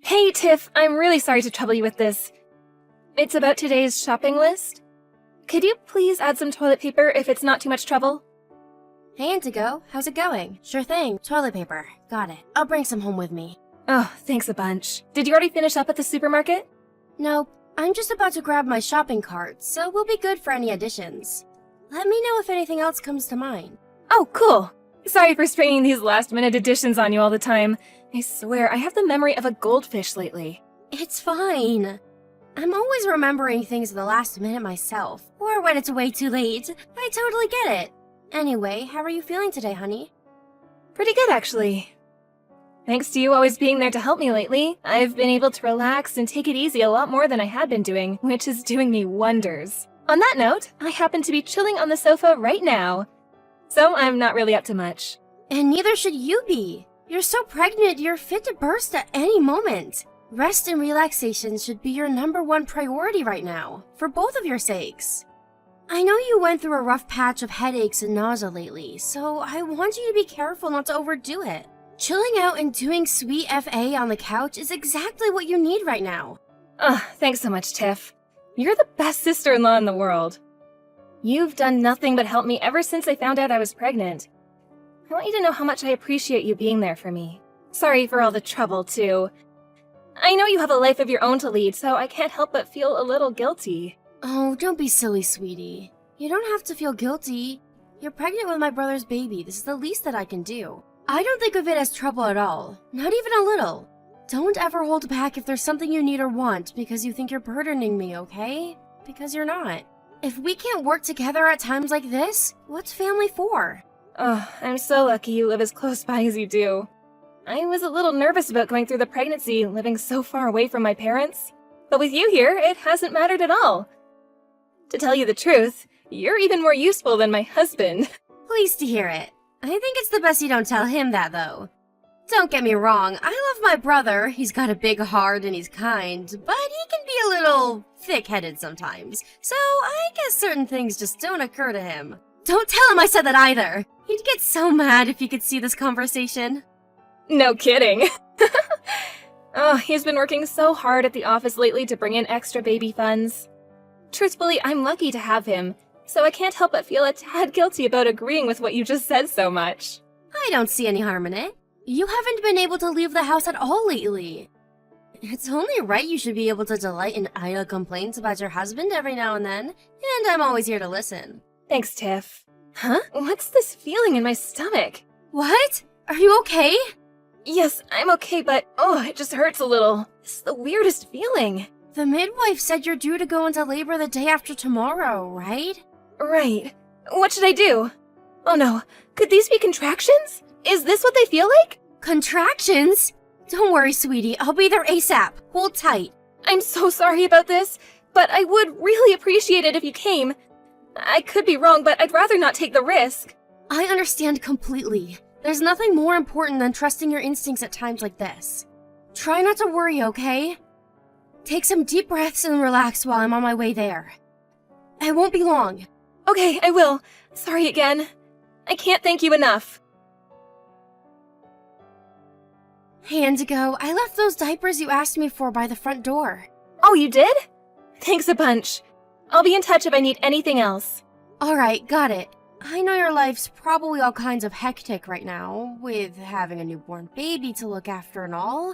Hey, Tiff, I'm really sorry to trouble you with this. It's about today's shopping list. Could you please add some toilet paper if it's not too much trouble? Hey, Indigo, how's it going? Sure thing, toilet paper. Got it. I'll bring some home with me. Oh, thanks a bunch. Did you already finish up at the supermarket? Nope, I'm just about to grab my shopping cart, so we'll be good for any additions. Let me know if anything else comes to mind. Oh, cool. Sorry for springing these last-minute additions on you all the time. I swear, I have the memory of a goldfish lately. It's fine. I'm always remembering things at the last minute myself, or when it's way too late. I totally get it. Anyway, how are you feeling today, honey? Pretty good, actually. Thanks to you always being there to help me lately, I've been able to relax and take it easy a lot more than I had been doing, which is doing me wonders. On that note, I happen to be chilling on the sofa right now, so I'm not really up to much. And neither should you be. You're so pregnant, you're fit to burst at any moment. Rest and relaxation should be your #1 priority right now, for both of your sakes. I know you went through a rough patch of headaches and nausea lately, so I want you to be careful not to overdo it. Chilling out and doing sweet FA on the couch is exactly what you need right now. Thanks so much, Tiff. You're the best sister-in-law in the world. You've done nothing but help me ever since I found out I was pregnant. I want you to know how much I appreciate you being there for me. Sorry for all the trouble, too. I know you have a life of your own to lead, so I can't help but feel a little guilty. Oh, don't be silly, sweetie. You don't have to feel guilty. You're pregnant with my brother's baby. This is the least that I can do. I don't think of it as trouble at all. Not even a little. Don't ever hold back if there's something you need or want because you think you're burdening me, okay? Because you're not. If we can't work together at times like this, what's family for? Oh, I'm so lucky you live as close by as you do. I was a little nervous about going through the pregnancy, living so far away from my parents. But with you here, it hasn't mattered at all. To tell you the truth, you're even more useful than my husband. Pleased to hear it. I think it's the best you don't tell him that, though. Don't get me wrong, I love my brother. He's got a big heart and he's kind, but he can be a little thick-headed sometimes. So I guess certain things just don't occur to him. Don't tell him I said that either. He'd get so mad if he could see this conversation. No kidding. Oh, he's been working so hard at the office lately to bring in extra baby funds. Truthfully, I'm lucky to have him, so I can't help but feel a tad guilty about agreeing with what you just said so much. I don't see any harm in it. You haven't been able to leave the house at all lately. It's only right you should be able to delight in idle complaints about your husband every now and then, and I'm always here to listen. Thanks, Tiff. Huh? What's this feeling in my stomach? What? Are you okay? Yes, I'm okay, but it just hurts a little. This is the weirdest feeling. The midwife said you're due to go into labor the day after tomorrow, right? Right. What should I do? Oh no, could these be contractions? Is this what they feel like? Contractions? Don't worry, sweetie. I'll be there ASAP. Hold tight. I'm so sorry about this, but I would really appreciate it if you came. I could be wrong, but I'd rather not take the risk. I understand completely. There's nothing more important than trusting your instincts at times like this. Try not to worry, okay? Take some deep breaths and relax while I'm on my way there. I won't be long. Okay, I will. Sorry again. I can't thank you enough. Hey, Indigo, I left those diapers you asked me for by the front door. Oh, you did? Thanks a bunch. I'll be in touch if I need anything else. Alright, got it. I know your life's probably all kinds of hectic right now, with having a newborn baby to look after and all.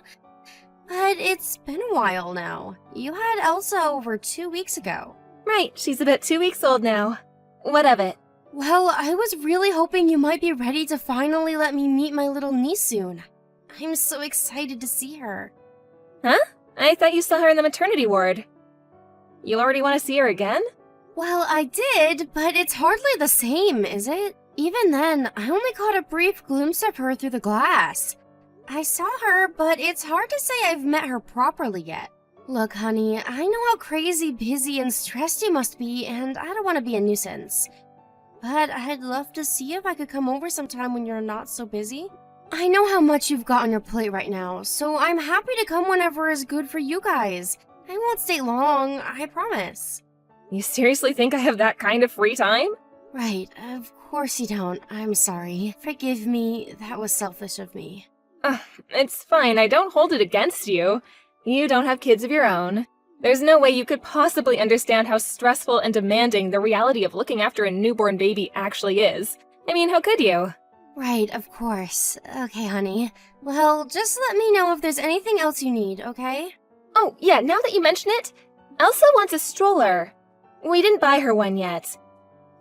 But it's been a while now. You had Elsa over 2 weeks ago. Right, she's about 2 weeks old now. What of it? Well, I was really hoping you might be ready to finally let me meet my little niece soon. I'm so excited to see her. Huh? I thought you saw her in the maternity ward. You already want to see her again? Well, I did, but it's hardly the same, is it? Even then, I only caught a brief glimpse of her through the glass. I saw her, but it's hard to say I've met her properly yet. Look, honey, I know how crazy, busy, and stressed you must be, and I don't want to be a nuisance. But I'd love to see if I could come over sometime when you're not so busy. I know how much you've got on your plate right now, so I'm happy to come whenever is good for you guys. I won't stay long, I promise. You seriously think I have that kind of free time? Right, of course you don't. I'm sorry. Forgive me, that was selfish of me. It's fine, I don't hold it against you. You don't have kids of your own. There's no way you could possibly understand how stressful and demanding the reality of looking after a newborn baby actually is. I mean, how could you? Right, of course. Okay, honey. Well, just let me know if there's anything else you need, okay? Oh, yeah, now that you mention it, Elsa wants a stroller. We didn't buy her one yet.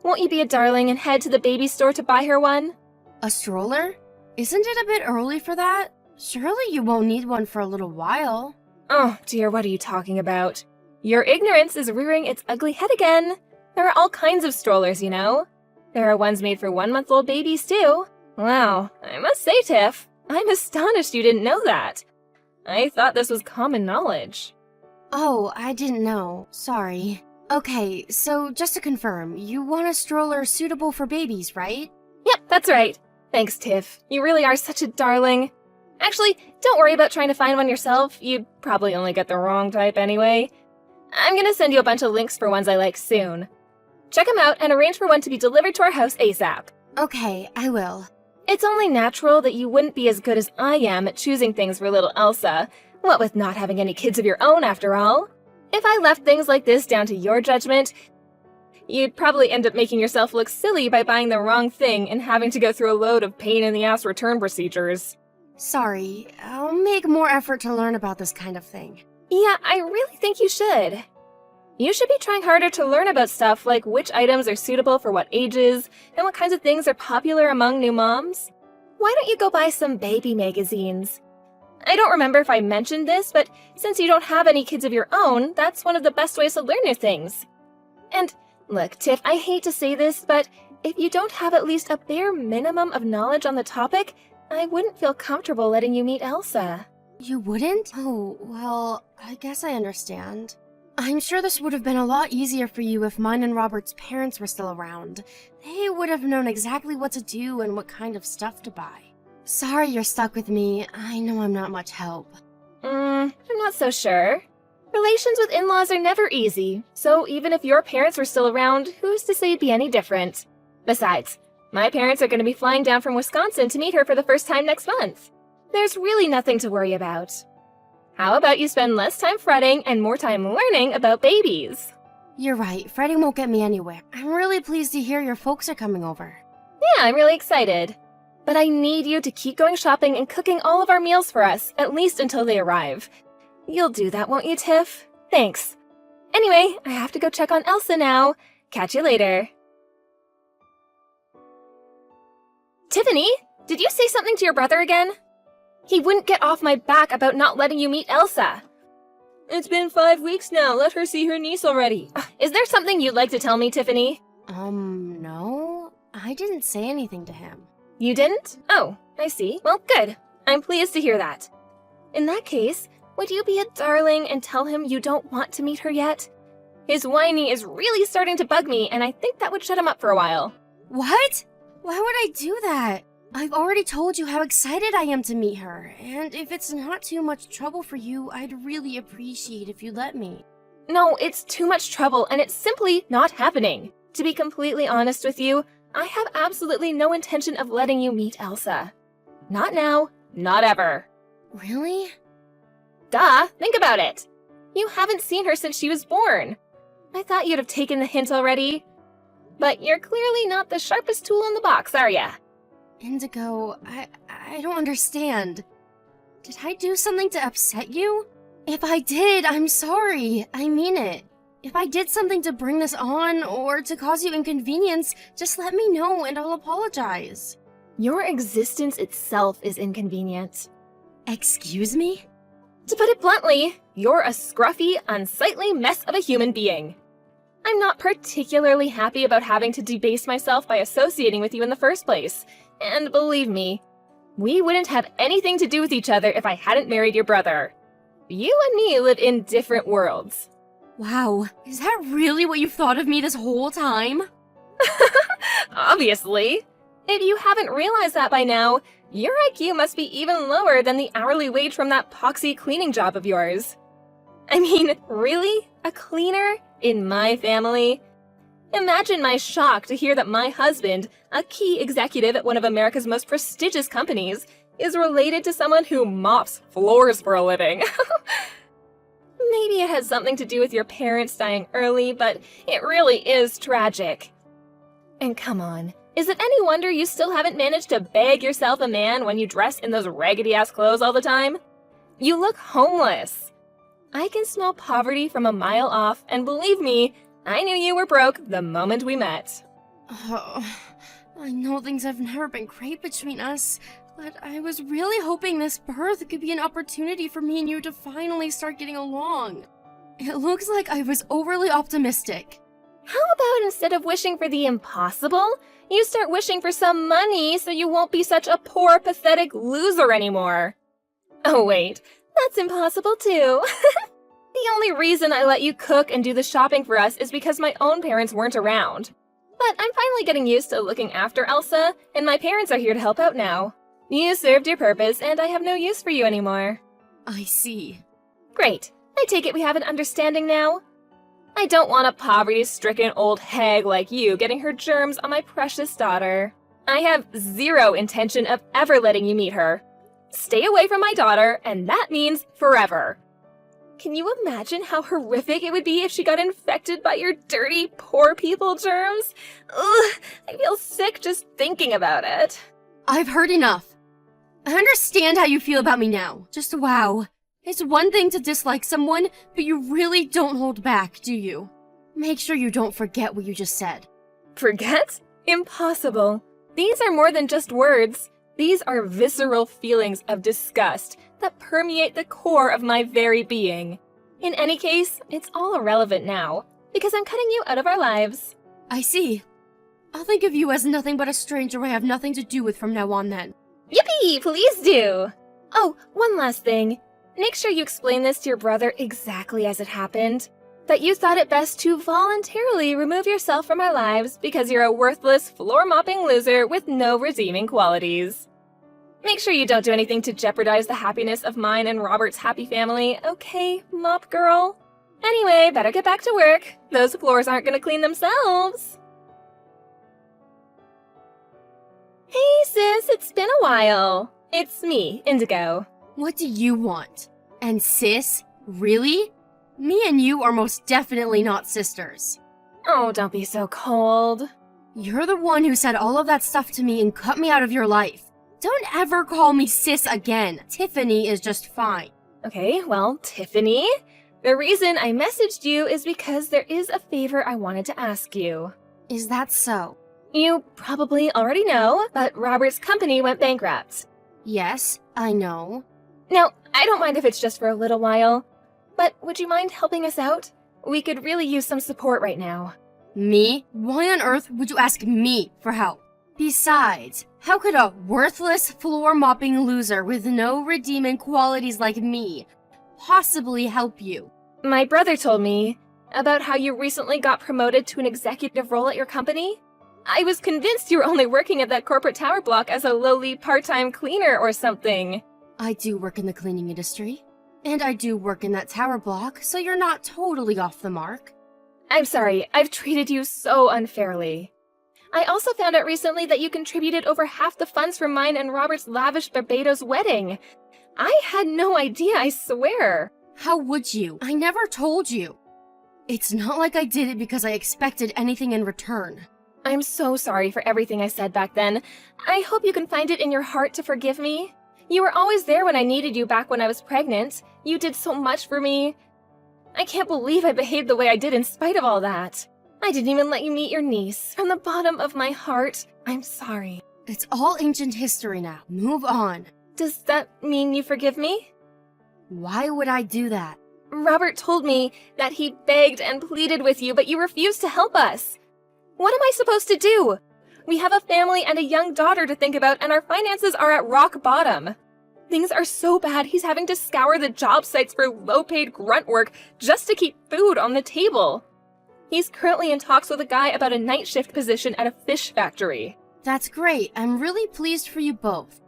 Won't you be a darling and head to the baby store to buy her one? A stroller? Isn't it a bit early for that? Surely you won't need one for a little while. Oh, dear, what are you talking about? Your ignorance is rearing its ugly head again. There are all kinds of strollers, you know. There are ones made for 1-month-old babies, too. Wow, I must say, Tiff, I'm astonished you didn't know that. I thought this was common knowledge. Oh, I didn't know. Sorry. Okay, so just to confirm, you want a stroller suitable for babies, right? Yep, that's right. Thanks, Tiff. You really are such a darling. Actually, don't worry about trying to find one yourself. You'd probably only get the wrong type anyway. I'm gonna send you a bunch of links for ones I like soon. Check them out and arrange for one to be delivered to our house ASAP. Okay, I will. It's only natural that you wouldn't be as good as I am at choosing things for little Elsa, what with not having any kids of your own after all. If I left things like this down to your judgment, you'd probably end up making yourself look silly by buying the wrong thing and having to go through a load of pain-in-the-ass return procedures. Sorry, I'll make more effort to learn about this kind of thing. Yeah, I really think you should. You should be trying harder to learn about stuff like which items are suitable for what ages and what kinds of things are popular among new moms. Why don't you go buy some baby magazines? I don't remember if I mentioned this, but since you don't have any kids of your own, that's one of the best ways to learn new things. And look, Tiff, I hate to say this, but if you don't have at least a bare minimum of knowledge on the topic, I wouldn't feel comfortable letting you meet Elsa. You wouldn't? Oh, well, I guess I understand. I'm sure this would have been a lot easier for you if mine and Robert's parents were still around. They would have known exactly what to do and what kind of stuff to buy. Sorry you're stuck with me. I know I'm not much help. I'm not so sure. Relations with in-laws are never easy, so even if your parents were still around, who's to say it'd be any different? Besides, my parents are going to be flying down from Wisconsin to meet her for the first time next month. There's really nothing to worry about. How about you spend less time fretting and more time learning about babies? You're right, fretting won't get me anywhere. I'm really pleased to hear your folks are coming over. Yeah, I'm really excited. But I need you to keep going shopping and cooking all of our meals for us, at least until they arrive. You'll do that, won't you, Tiff? Thanks. Anyway, I have to go check on Elsa now. Catch you later. Tiffany, did you say something to your brother again? He wouldn't get off my back about not letting you meet Elsa. It's been 5 weeks now. Let her see her niece already. Is there something you'd like to tell me, Tiffany? No. I didn't say anything to him. You didn't? Oh, I see. Well, good. I'm pleased to hear that. In that case, would you be a darling and tell him you don't want to meet her yet? His whiny is really starting to bug me, and I think that would shut him up for a while. What? Why would I do that? I've already told you how excited I am to meet her, and if it's not too much trouble for you, I'd really appreciate if you let me. No, it's too much trouble, and it's simply not happening. To be completely honest with you, I have absolutely no intention of letting you meet Elsa. Not now, not ever. Really? Duh, think about it. You haven't seen her since she was born. I thought you'd have taken the hint already. But you're clearly not the sharpest tool in the box, are ya? Indigo, I don't understand. Did I do something to upset you? If I did, I'm sorry. I mean it. If I did something to bring this on or to cause you inconvenience, just let me know and I'll apologize. Your existence itself is inconvenient. Excuse me? To put it bluntly, you're a scruffy, unsightly mess of a human being. I'm not particularly happy about having to debase myself by associating with you in the first place. And believe me, we wouldn't have anything to do with each other if I hadn't married your brother. You and me live in different worlds. Wow, is that really what you've thought of me this whole time? Obviously. If you haven't realized that by now, your IQ must be even lower than the hourly wage from that poxy cleaning job of yours. I mean, really? A cleaner? In my family? Imagine my shock to hear that my husband, a key executive at one of America's most prestigious companies, is related to someone who mops floors for a living. Maybe it has something to do with your parents dying early, but it really is tragic. And come on, is it any wonder you still haven't managed to bag yourself a man when you dress in those raggedy-ass clothes all the time? You look homeless. I can smell poverty from a mile off, and believe me, I knew you were broke the moment we met. Oh, I know things have never been great between us, but I was really hoping this birth could be an opportunity for me and you to finally start getting along. It looks like I was overly optimistic. How about instead of wishing for the impossible, you start wishing for some money so you won't be such a poor, pathetic loser anymore? Oh wait, that's impossible too. The only reason I let you cook and do the shopping for us is because my own parents weren't around. But I'm finally getting used to looking after Elsa, and my parents are here to help out now. You served your purpose, and I have no use for you anymore. I see. Great. I take it we have an understanding now? I don't want a poverty-stricken old hag like you getting her germs on my precious daughter. I have zero intention of ever letting you meet her. Stay away from my daughter, and that means forever. Can you imagine how horrific it would be if she got infected by your dirty, poor people germs? Ugh, I feel sick just thinking about it. I've heard enough. I understand how you feel about me now. Just wow. It's one thing to dislike someone, but you really don't hold back, do you? Make sure you don't forget what you just said. Forget? Impossible. These are more than just words. These are visceral feelings of disgust that permeate the core of my very being. In any case, it's all irrelevant now, because I'm cutting you out of our lives. I see. I'll think of you as nothing but a stranger I have nothing to do with from now on then. Yippee! Please do! Oh, one last thing. Make sure you explain this to your brother exactly as it happened. That you thought it best to voluntarily remove yourself from our lives because you're a worthless, floor-mopping loser with no redeeming qualities. Make sure you don't do anything to jeopardize the happiness of mine and Robert's happy family, okay, mop girl? Anyway, better get back to work. Those floors aren't gonna clean themselves. Hey sis, it's been a while. It's me, Indigo. What do you want? And sis? Really? Me and you are most definitely not sisters. Oh, don't be so cold. You're the one who said all of that stuff to me and cut me out of your life. Don't ever call me sis again. Tiffany is just fine. Okay, well, Tiffany, the reason I messaged you is because there is a favor I wanted to ask you. Is that so? You probably already know, but Robert's company went bankrupt. Yes, I know. Now, I don't mind if it's just for a little while, but would you mind helping us out? We could really use some support right now. Me? Why on earth would you ask me for help? Besides, how could a worthless, floor-mopping loser with no redeeming qualities like me possibly help you? My brother told me about how you recently got promoted to an executive role at your company. I was convinced you were only working at that corporate tower block as a lowly part-time cleaner or something. I do work in the cleaning industry. And I do work in that tower block, so you're not totally off the mark. I'm sorry, I've treated you so unfairly. I also found out recently that you contributed over half the funds for mine and Robert's lavish Barbados wedding. I had no idea, I swear. How would you? I never told you. It's not like I did it because I expected anything in return. I'm so sorry for everything I said back then. I hope you can find it in your heart to forgive me. You were always there when I needed you back when I was pregnant. You did so much for me. I can't believe I behaved the way I did in spite of all that. I didn't even let you meet your niece. From the bottom of my heart, I'm sorry. It's all ancient history now. Move on. Does that mean you forgive me? Why would I do that? Robert told me that he begged and pleaded with you, but you refused to help us. What am I supposed to do? We have a family and a young daughter to think about, and our finances are at rock bottom. Things are so bad he's having to scour the job sites for low-paid grunt work just to keep food on the table. He's currently in talks with a guy about a night shift position at a fish factory. That's great. I'm really pleased for you both.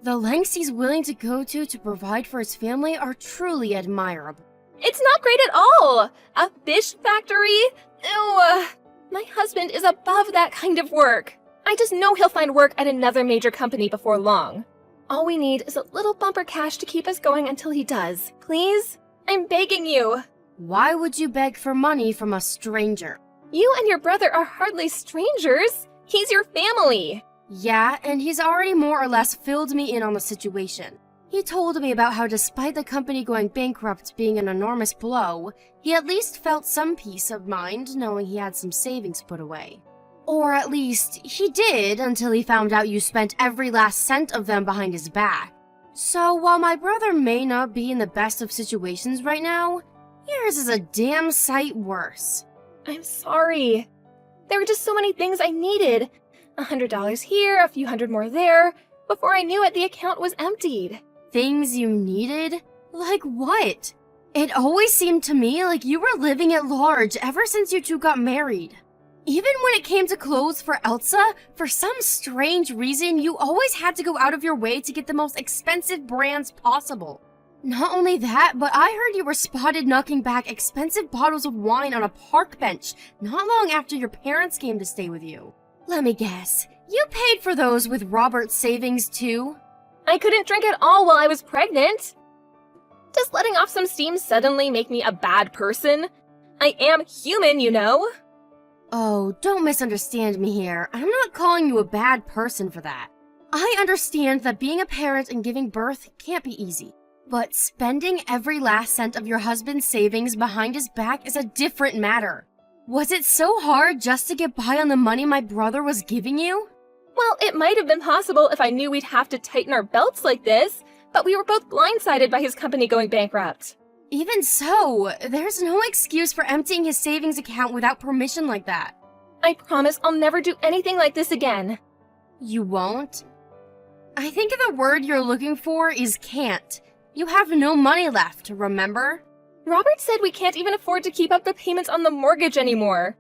The lengths he's willing to go to provide for his family are truly admirable. It's not great at all! A fish factory? Ew! My husband is above that kind of work. I just know he'll find work at another major company before long. All we need is a little bumper cash to keep us going until he does. Please? I'm begging you. Why would you beg for money from a stranger? You and your brother are hardly strangers. He's your family. Yeah, and he's already more or less filled me in on the situation. He told me about how despite the company going bankrupt being an enormous blow, he at least felt some peace of mind knowing he had some savings put away. Or at least, he did until he found out you spent every last cent of them behind his back. So while my brother may not be in the best of situations right now, yours is a damn sight worse. I'm sorry. There were just so many things I needed. $100 here, a few hundred more there. Before I knew it, the account was emptied. Things you needed? Like what? It always seemed to me like you were living at large ever since you two got married. Even when it came to clothes for Elsa, for some strange reason, you always had to go out of your way to get the most expensive brands possible. Not only that, but I heard you were spotted knocking back expensive bottles of wine on a park bench not long after your parents came to stay with you. Let me guess, you paid for those with Robert's savings too? I couldn't drink at all while I was pregnant. Does letting off some steam suddenly make me a bad person? I am human, you know. Oh, don't misunderstand me here. I'm not calling you a bad person for that. I understand that being a parent and giving birth can't be easy. But spending every last cent of your husband's savings behind his back is a different matter. Was it so hard just to get by on the money my brother was giving you? Well, it might have been possible if I knew we'd have to tighten our belts like this, but we were both blindsided by his company going bankrupt. Even so, there's no excuse for emptying his savings account without permission like that. I promise I'll never do anything like this again. You won't? I think the word you're looking for is can't. You have no money left, remember? Robert said we can't even afford to keep up the payments on the mortgage anymore.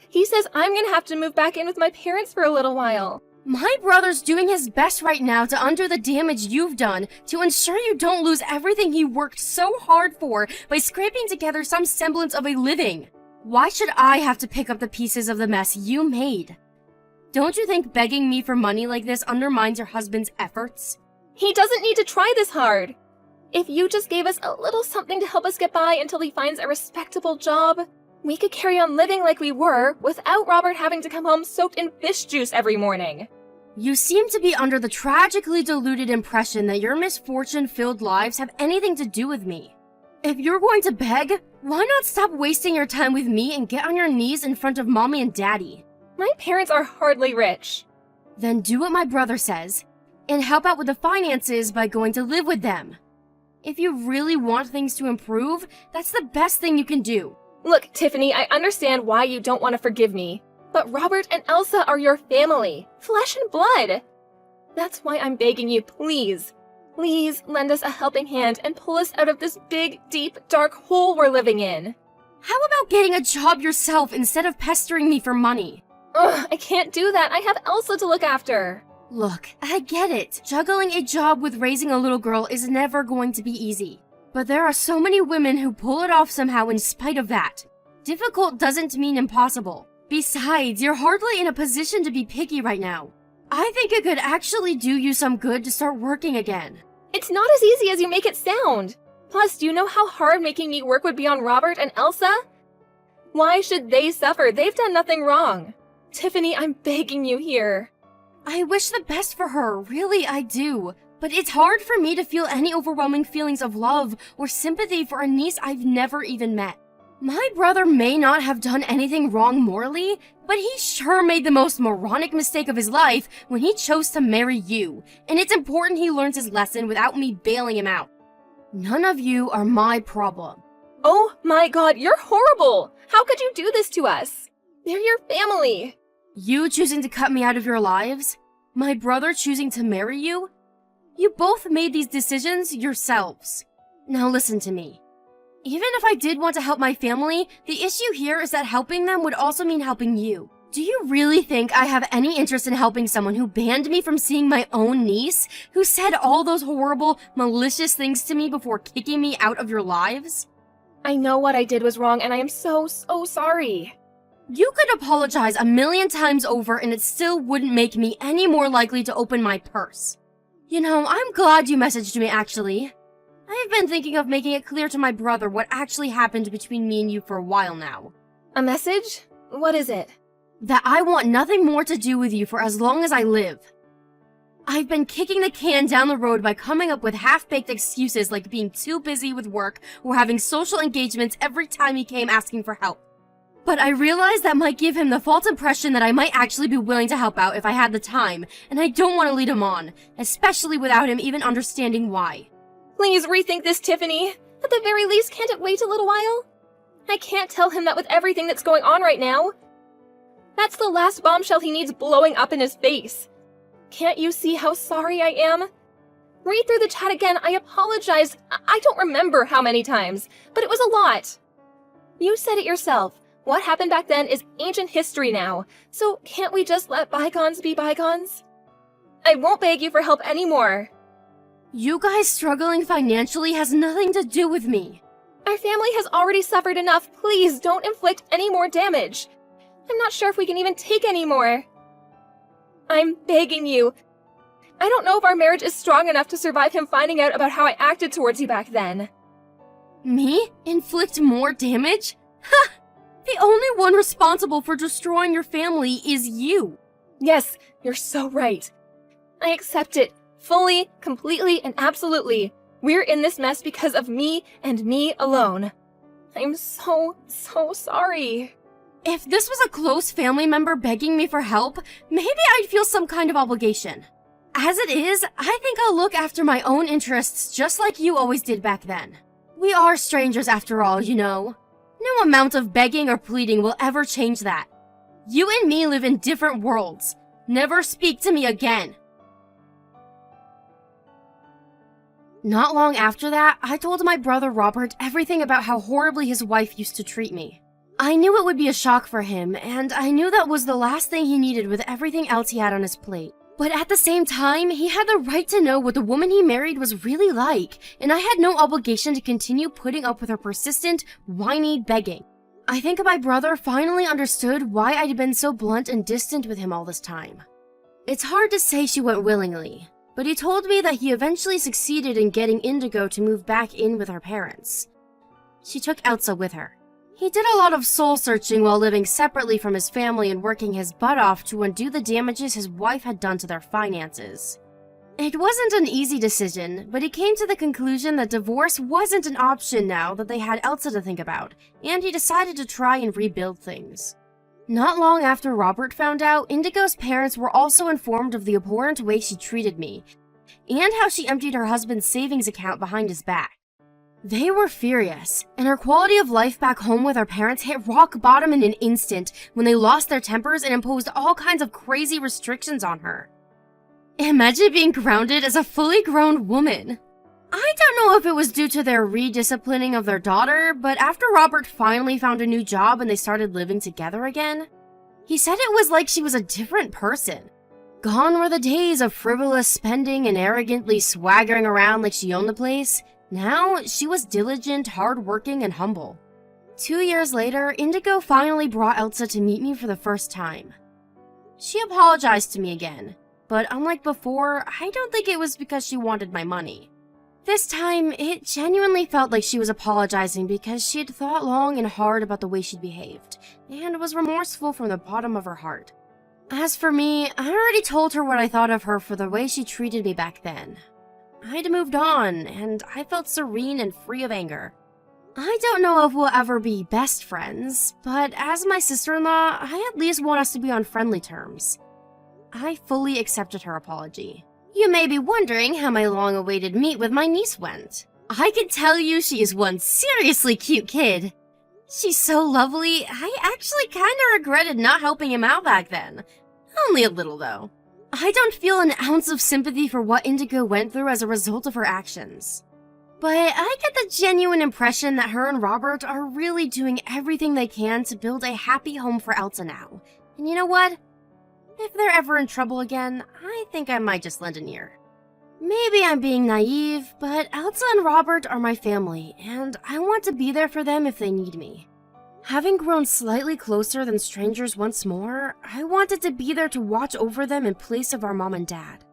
He says I'm gonna have to move back in with my parents for a little while. My brother's doing his best right now to undo the damage you've done, to ensure you don't lose everything he worked so hard for by scraping together some semblance of a living. Why should I have to pick up the pieces of the mess you made? Don't you think begging me for money like this undermines your husband's efforts? He doesn't need to try this hard. If you just gave us a little something to help us get by until he finds a respectable job, we could carry on living like we were without Robert having to come home soaked in fish juice every morning. You seem to be under the tragically deluded impression that your misfortune-filled lives have anything to do with me. If you're going to beg, why not stop wasting your time with me and get on your knees in front of mommy and daddy? My parents are hardly rich. Then do what my brother says, and help out with the finances by going to live with them. If you really want things to improve, that's the best thing you can do. Look, Tiffany, I understand why you don't want to forgive me, but Robert and Elsa are your family, flesh and blood. That's why I'm begging you, please, please lend us a helping hand and pull us out of this big, deep, dark hole we're living in. How about getting a job yourself instead of pestering me for money? Ugh, I can't do that. I have Elsa to look after. Look, I get it. Juggling a job with raising a little girl is never going to be easy. But there are so many women who pull it off somehow in spite of that. Difficult doesn't mean impossible. Besides, you're hardly in a position to be picky right now. I think it could actually do you some good to start working again. It's not as easy as you make it sound. Plus, do you know how hard making me work would be on Robert and Elsa? Why should they suffer? They've done nothing wrong. Tiffany, I'm begging you here. I wish the best for her, really I do. But it's hard for me to feel any overwhelming feelings of love or sympathy for a niece I've never even met. My brother may not have done anything wrong morally, but he sure made the most moronic mistake of his life when he chose to marry you, and it's important he learns his lesson without me bailing him out. None of you are my problem. Oh my god, you're horrible! How could you do this to us? They're your family. You choosing to cut me out of your lives? My brother choosing to marry you? You both made these decisions yourselves. Now listen to me. Even if I did want to help my family, the issue here is that helping them would also mean helping you. Do you really think I have any interest in helping someone who banned me from seeing my own niece, who said all those horrible, malicious things to me before kicking me out of your lives? I know what I did was wrong, and I am so sorry. You could apologize 1,000,000 times over and it still wouldn't make me any more likely to open my purse. You know, I'm glad you messaged me actually. I've been thinking of making it clear to my brother what actually happened between me and you for a while now. A message? What is it? That I want nothing more to do with you for as long as I live. I've been kicking the can down the road by coming up with half-baked excuses like being too busy with work or having social engagements every time he came asking for help. But I realized that might give him the false impression that I might actually be willing to help out if I had the time, and I don't want to lead him on, especially without him even understanding why. Please rethink this, Tiffany. At the very least, can't it wait a little while? I can't tell him that with everything that's going on right now. That's the last bombshell he needs blowing up in his face. Can't you see how sorry I am? Read through the chat again. I apologize. I don't remember how many times, but it was a lot. You said it yourself. What happened back then is ancient history now, so can't we just let bygones be bygones? I won't beg you for help anymore. You guys struggling financially has nothing to do with me. Our family has already suffered enough. Please don't inflict any more damage. I'm not sure if we can even take any more. I'm begging you. I don't know if our marriage is strong enough to survive him finding out about how I acted towards you back then. Me? Inflict more damage? Ha! The only one responsible for destroying your family is you. Yes, you're so right. I accept it. Fully, completely, and absolutely. We're in this mess because of me and me alone. I'm so sorry. If this was a close family member begging me for help, maybe I'd feel some kind of obligation. As it is, I think I'll look after my own interests just like you always did back then. We are strangers after all, you know. No amount of begging or pleading will ever change that. You and me live in different worlds. Never speak to me again. Not long after that, I told my brother Robert everything about how horribly his wife used to treat me. I knew it would be a shock for him, and I knew that was the last thing he needed with everything else he had on his plate. But at the same time, he had the right to know what the woman he married was really like, and I had no obligation to continue putting up with her persistent, whiny begging. I think my brother finally understood why I'd been so blunt and distant with him all this time. It's hard to say she went willingly, but he told me that he eventually succeeded in getting Indigo to move back in with her parents. She took Elsa with her. He did a lot of soul-searching while living separately from his family and working his butt off to undo the damages his wife had done to their finances. It wasn't an easy decision, but he came to the conclusion that divorce wasn't an option now that they had Elsa to think about, and he decided to try and rebuild things. Not long after Robert found out, Indigo's parents were also informed of the abhorrent way she treated me, and how she emptied her husband's savings account behind his back. They were furious, and her quality of life back home with her parents hit rock bottom in an instant when they lost their tempers and imposed all kinds of crazy restrictions on her. Imagine being grounded as a fully grown woman. I don't know if it was due to their redisciplining of their daughter, but after Robert finally found a new job and they started living together again, he said it was like she was a different person. Gone were the days of frivolous spending and arrogantly swaggering around like she owned the place. Now, she was diligent, hardworking, and humble. 2 years later, Indigo finally brought Elsa to meet me for the first time. She apologized to me again, but unlike before, I don't think it was because she wanted my money. This time, it genuinely felt like she was apologizing because she had thought long and hard about the way she'd behaved, and was remorseful from the bottom of her heart. As for me, I already told her what I thought of her for the way she treated me back then. I'd moved on, and I felt serene and free of anger. I don't know if we'll ever be best friends, but as my sister-in-law, I at least want us to be on friendly terms. I fully accepted her apology. You may be wondering how my long-awaited meet with my niece went. I can tell you she is one seriously cute kid. She's so lovely, I actually kinda regretted not helping him out back then. Only a little, though. I don't feel an ounce of sympathy for what Indigo went through as a result of her actions. But I get the genuine impression that her and Robert are really doing everything they can to build a happy home for Elsa now. And you know what? If they're ever in trouble again, I think I might just lend an ear. Maybe I'm being naive, but Elsa and Robert are my family, and I want to be there for them if they need me. Having grown slightly closer than strangers once more, I wanted to be there to watch over them in place of our mom and dad.